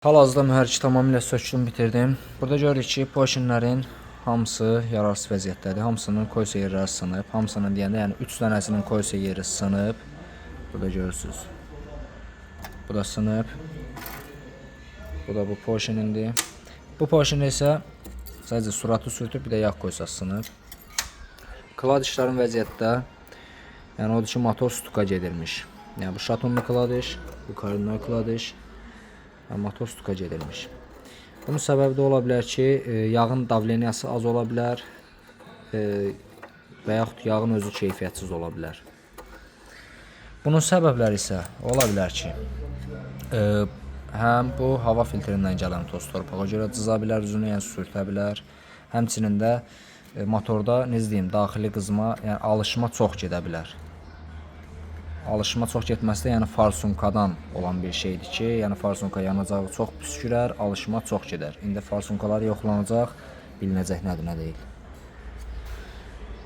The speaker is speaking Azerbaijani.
Hal-hazırda mühərriki tamamilə sökülüm bitirdim. Burada görürük ki, porşinlərin hamısı yararsız vəziyyətdədir. Hamısının koysa yerləri sınıb. Hamısının deyəndə, yəni 3 dənəsinin koysa yeri sınıb. Burada görürsünüz. Bu da sınıb. Bu da bu porşinindir. Bu porşində isə sadəcə suratı sürtüb, bir də yağ koysa sınıb. Kladişlərin vəziyyətdə, yəni odur ki, motor stuka gedirmiş. Yəni bu şatonlu kladiş, bu karınlar kladiş. Motor stuka gedirmiş. Bunun səbəbi də ola bilər ki, yağın davleniyası az ola bilər və yaxud yağın özü keyfiyyətsiz ola bilər. Bunun səbəbləri isə ola bilər ki, həm bu hava filtrindən gələn toz torpağa görə cıza bilər üzünü, yəni sürtə bilər. Həmçinin də motorda necə deyim, daxili qızma, yəni alışma çox gedə bilər. Alışma çox getməsi də yəni farsunkadan olan bir şeydir ki, yəni farsunka yanacağı çox püskürər, alışma çox gedər. İndi farsunkalar yoxlanacaq, bilinəcək nədir, nə deyil.